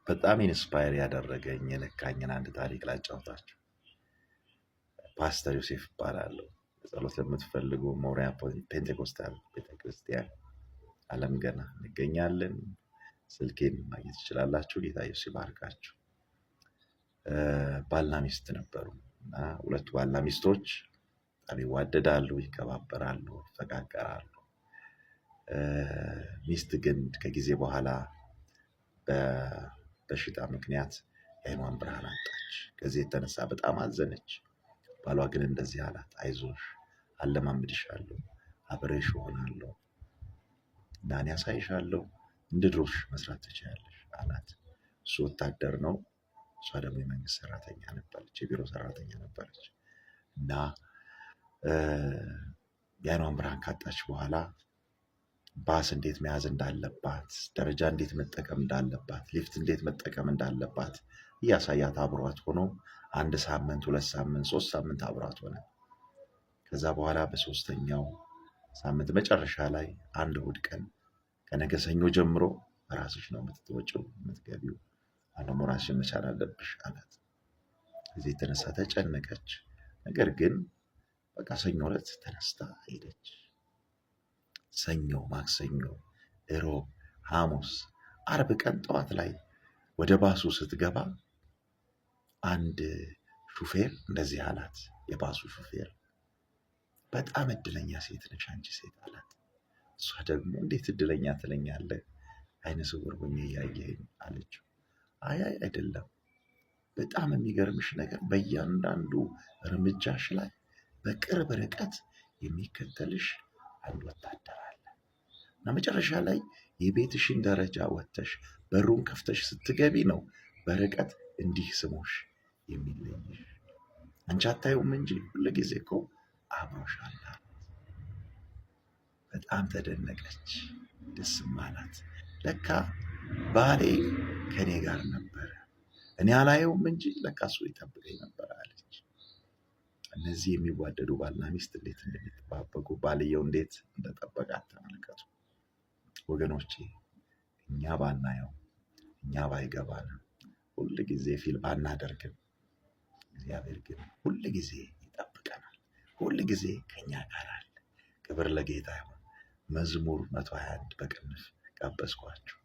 በጣም ኢንስፓየር ያደረገኝ የነካኝን አንድ ታሪክ ላጫውታችሁ። ፓስተር ዮሴፍ እባላለሁ። ጸሎት ለምትፈልጉ ሞሪያ ፔንቴኮስታል ቤተክርስቲያን አለም ገና እንገኛለን። ስልኬን ማግኘት ትችላላችሁ። ጌታ ኢየሱስ ይባርካችሁ። ባልና ሚስት ነበሩ እና ሁለቱ ባልና ሚስቶች በጣም ይዋደዳሉ፣ ይከባበራሉ፣ ይፈቃቀራሉ። ሚስት ግን ከጊዜ በኋላ በሽታ ምክንያት የዓይኗን ብርሃን አጣች። ከዚህ የተነሳ በጣም አዘነች። ባሏ ግን እንደዚህ አላት፣ አይዞሽ፣ አለማምድሻለሁ፣ አብሬሽ እሆናለሁ እና እኔ አሳይሻለሁ፣ እንደ ድሮሽ መስራት ትችያለሽ አላት። እሱ ወታደር ነው፣ እሷ ደግሞ የመንግስት ሰራተኛ ነበረች፣ የቢሮ ሰራተኛ ነበረች እና የዓይኗን ብርሃን ካጣች በኋላ ባስ እንዴት መያዝ እንዳለባት፣ ደረጃ እንዴት መጠቀም እንዳለባት፣ ሊፍት እንዴት መጠቀም እንዳለባት እያሳያት አብሯት ሆኖ 1 ሳምንት፣ 2 ሳምንት፣ 3 ሳምንት አብሯት ሆነ። ከዛ በኋላ በሶስተኛው ሳምንት መጨረሻ ላይ አንድ እሑድ ቀን ከነገ ሰኞ ጀምሮ ራስሽ ነው የምትወጪው የምትገቢው፣ አለሞ ራስሽን መቻል አለብሽ አላት። ከዚህ የተነሳ ተጨነቀች። ነገር ግን በቃ ሰኞ ዕለት ተነስታ ሄደች። ሰኞ፣ ማክሰኞ፣ እሮብ፣ ሐሙስ፣ አርብ ቀን ጠዋት ላይ ወደ ባሱ ስትገባ አንድ ሹፌር እንደዚህ አላት። የባሱ ሹፌር በጣም እድለኛ ሴት ነሽ አንቺ ሴት አላት። እሷ ደግሞ እንዴት እድለኛ ትለኛለህ? አይነ ስውር ሆኜ እያየኸኝ አለችው። አይ አይደለም፣ በጣም የሚገርምሽ ነገር በእያንዳንዱ እርምጃሽ ላይ በቅርብ ርቀት የሚከተልሽ አንድ ወታደር አለ እና መጨረሻ ላይ የቤትሽን ደረጃ ወጥተሽ በሩን ከፍተሽ ስትገቢ ነው በርቀት እንዲህ ስሞሽ የሚለይሽ። አንቺ አታዩም እንጂ ሁልጊዜ እኮ አብሮሻል። በጣም ተደነቀች፣ ደስም አላት። ለካ ባሌ ከኔ ጋር ነበረ፣ እኔ አላየውም እንጂ ለካ እሱ ይጠብቀኝ ነበር አለች። እነዚህ የሚዋደዱ ባልና ሚስት እንዴት እንደሚጠባበቁ፣ ባልየው እንዴት እንደጠበቃት ተመልከቱ ወገኖቼ። እኛ ባናየው፣ እኛ ባይገባንም፣ ሁል ጊዜ ፊል ባናደርግም፣ እግዚአብሔር ግን ሁል ጊዜ ይጠብቀናል፣ ሁል ጊዜ ከኛ ጋር አለ። ክብር ለጌታ ይሁን። መዝሙር 121 በቅንፍ ጋበዝኳችሁ።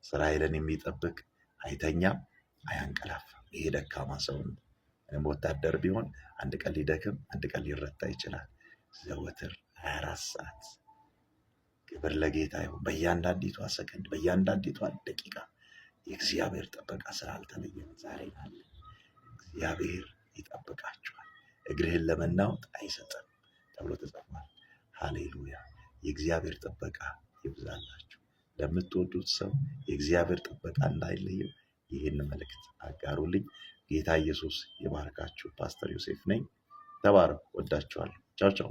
እስራኤልን የሚጠብቅ አይተኛም አያንቀላፋም። ይሄ ደካማ ሰው ነው። ምንም ወታደር ቢሆን አንድ ቀን ሊደክም፣ አንድ ቀን ሊረታ ይችላል። ዘወትር 24 ሰዓት። ክብር ለጌታ ይሁን። በእያንዳንዲቷ ሰከንድ፣ በእያንዳንዲቷ ደቂቃ የእግዚአብሔር ጥበቃ ስላልተለየን ዛሬ አለ። እግዚአብሔር ይጠብቃችኋል፣ እግርህን ለመናወጥ አይሰጥም ተብሎ ተጽፏል። ሃሌሉያ! የእግዚአብሔር ጥበቃ ይብዛላችሁ። ለምትወዱት ሰው የእግዚአብሔር ጥበቃ እንዳይለየው ይህን መልእክት አጋሩልኝ። ጌታ ኢየሱስ ይባርካችሁ። ፓስተር ዮሴፍ ነኝ። ተባረኩ። ወዳችኋለሁ። ቻው ቻው።